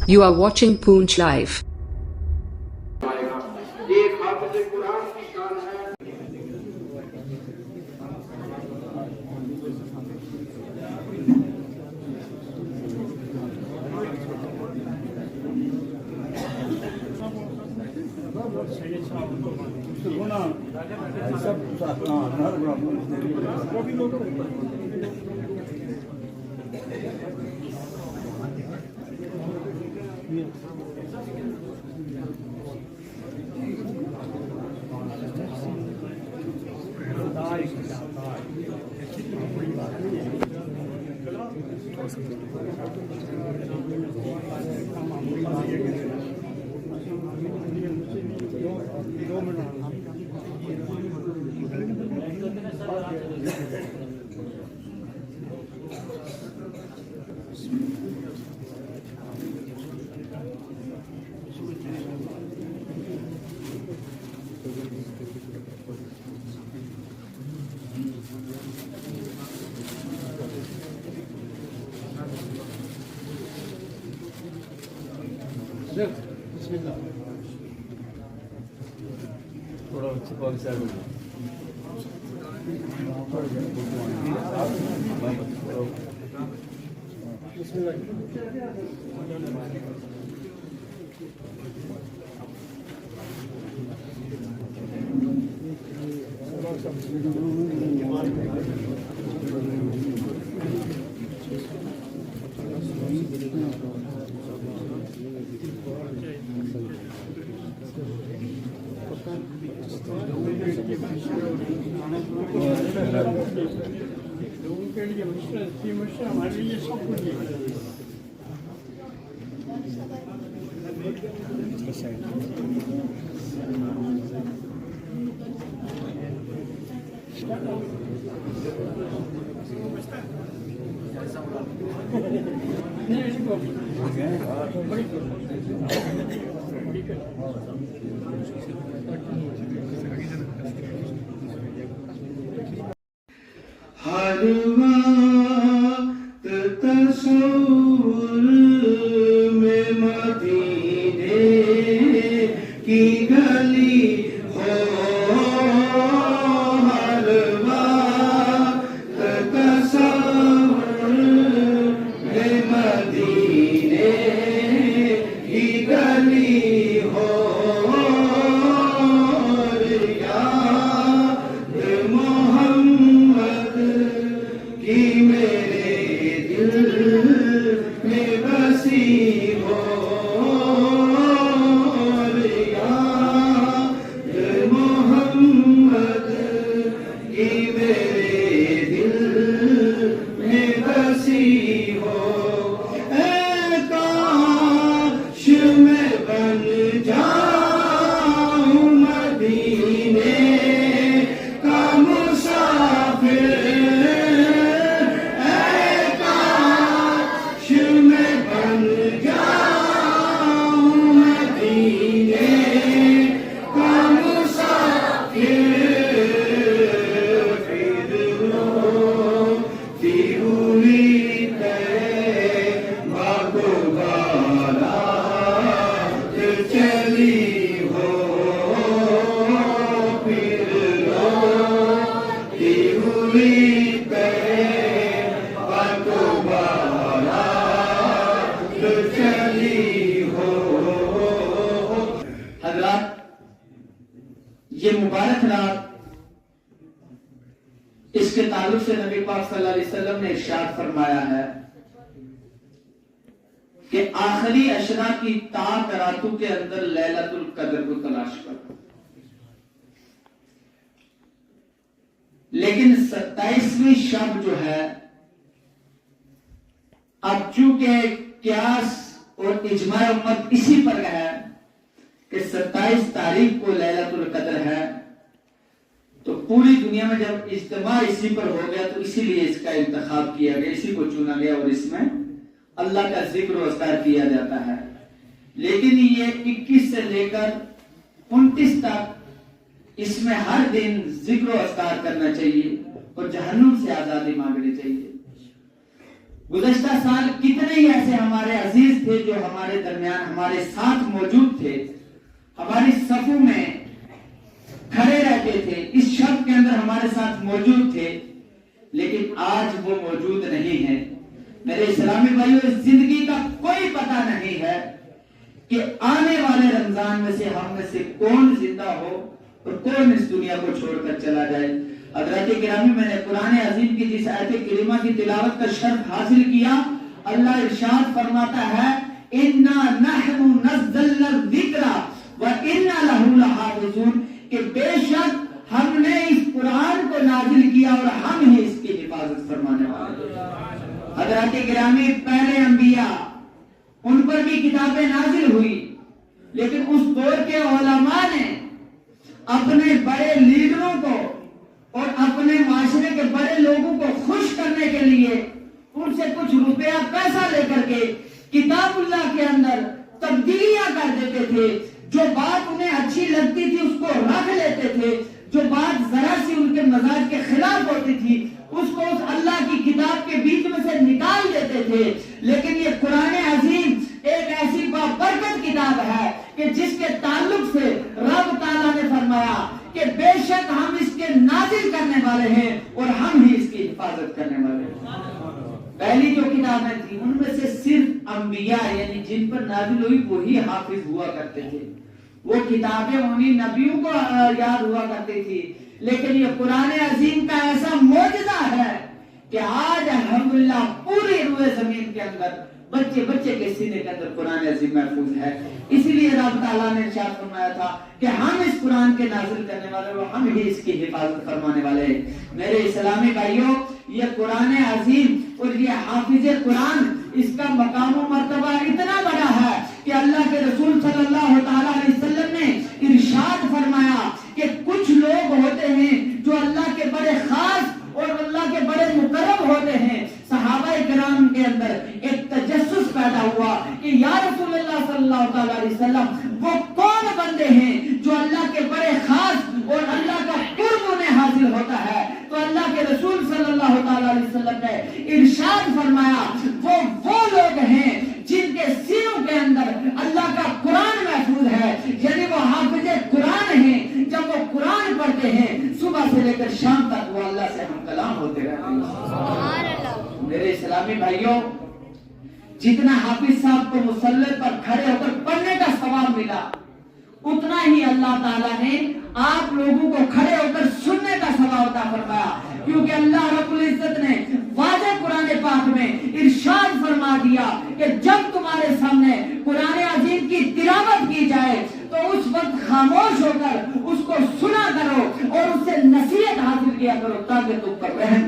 You are watching Poonch Live. बिस्मिल्लाह थोड़ा छुपा के साइड में लोगों के लिए मुश्किल हमारे लिए सब कुछ हर वक्त तस्वुर में मदीने की गली हो, हर वक्त तस्वुर में मदीने की गली हो, कि मेरे दिल में बसी हो, याद मोहम्मद की मेरे दिल में बसी हो। ऐ काश मैं बन जाऊं मदीने का मुसाफिर, ये मुबारक रात, इसके ताल्लुक से नबी पाक सल्लल्लाहु अलैहि वसल्लम ने इरशाद फरमाया है कि आखिरी अशरा की ताक रातों के अंदर लैलतुल कद्र को तलाश करो, लेकिन 27वीं शब जो है, अब चूंकि क्यास और इजमा उम्मत इसी पर है कि 27 तारीख को लैलतुल कद्र है, तो पूरी दुनिया में जब इज्तिमा इसी पर हो गया तो इसीलिए इसका इंतखाब किया गया, इसी को चुना गया और इसमें अल्लाह का जिक्र और अस्कार किया जाता है। लेकिन ये 21 से लेकर 29 तक इसमें हर दिन जिक्र और अस्कार करना चाहिए और जहन्नुम से आजादी मांगनी चाहिए। गुज़श्ता साल कितने ही ऐसे हमारे अजीज थे थे जो हमारे दरमियान हमारे साथ मौजूद थे, हमारी सफों में खड़े रहते थे, इस शब्द के अंदर हमारे साथ मौजूद थे, लेकिन आज वो मौजूद नहीं है। मेरे इस्लामी भाइयों, इस जिंदगी का कोई पता नहीं है कि आने वाले रमजान में से हम में से कौन जिंदा हो और कौन इस दुनिया को छोड़कर चला जाए। हज़रत गिरामी, मैंने कुरान अजीम की जिस आयत करीमा की तिलावत का शर्फ हासिल किया, अल्लाह इरशाद फरमाता है, इन्ना नहनु नज़्ज़लना ज़िक्रा व इन्ना लहू लहाफ़िज़ून, कि बेशक हमने इस कुरान को नाजिल किया और हम ही इसकी हिफाजत फरमाने वाले हैं। हज़रत गिरामी, पहले अंबिया, उन पर भी किताबें नाजिल हुई, लेकिन उस दौर के उलमा ने अपने बड़े लीडरों को और अपने माशरे के बड़े लोगों को खुश करने के लिए उनसे कुछ रुपया पैसा लेकर के किताबुल्लाह के अंदर तब्दीलियां कर देते थे। जो बात उन्हें अच्छी लगती थी उसको रख लेते थे, जो बात जरा सी उनके मजाज के खिलाफ होती थी उसको उस अल्लाह की किताब के बीच में से निकाल देते थे। लेकिन ये कुरान अजीम एक ऐसी बाबरकत किताब है कि जिसके ताल्लुक से रब ताला ने फरमाया कि बेशक हम इसके नाजिल करने वाले हैं और हम ही इसकी हिफाजत करने वाले हैं। पहली जो किताबें थी उनमें से सिर्फ अंबिया यानी जिन पर नाजिल हुई वही हाफिज हुआ करते थे, वो किताबें उन्हीं नबियों को याद हुआ करती थी। लेकिन ये कुरान अजीम का ऐसा मौजज़ा है कि आज अल्हम्दुलिल्लाह पूरी रूए जमीन के अंदर बच्चे बच्चे के सीने के अंदर कुरान अजीम महफूज है। इसीलिए रब ताला ने इरशाद फरमाया था कि हम इस कुरान के नाजिल करने वाले और हम ही इसकी हिफाजत फरमाने वाले हैं। मेरे इस्लामी भाइयों, ये कुरान अजीम और ये हाफिज कुरान, इसका मकाम व मर्तबा इतना बड़ा है कि अल्लाह के रसूल सल्लल्लाहु अलैहि वसल्लम ने इरशाद फरमाया कि कुछ लोग होते हैं जो अल्लाह के बड़े खास और अल्लाह के बड़े मुकर्रम होते हैं। सहाबा किराम के अंदर एक तजस्सुस पैदा हुआ कि या रसूलुल्लाह सल्लल्लाहु अलैहि वसल्लम, वो कौन बंदे हैं जो अल्लाह के बड़े खास और अल्लाह का कुर्ब उन्हें हासिल होता है। तो अल्लाह के रसूल सल्लल्लाहु अलैहि वसल्लम ने इरशाद फरमाया, वो लोग हैं जिनके सीनों के अंदर अल्लाह का कुरान महफूज है, यानी वो हाफिज कुरान हैं। जब वो कुरान पढ़ते हैं सुबह से लेकर शाम तक वो अल्लाह से हम कलाम होते रहते हैं। मेरे इस्लामी भाइयों, जितना हाफिज साहब को मुसल्ले पर खड़े होकर पढ़ने का सवाब मिला, उतना ही अल्लाह ताला ने आप लोगों को खड़े होकर सुनने का सवाब अता फरमाया। क्योंकि अल्लाह रब्बुल इज्जत ने वाज़े कुरान पाक में इरशाद फरमा दिया कि जब तुम्हारे सामने कुरान अजीम की तिलावत की जाए तो उस वक्त खामोश होकर उसको सुना करो और उससे नसीहत हासिल किया करो ताकि तुम पर रहम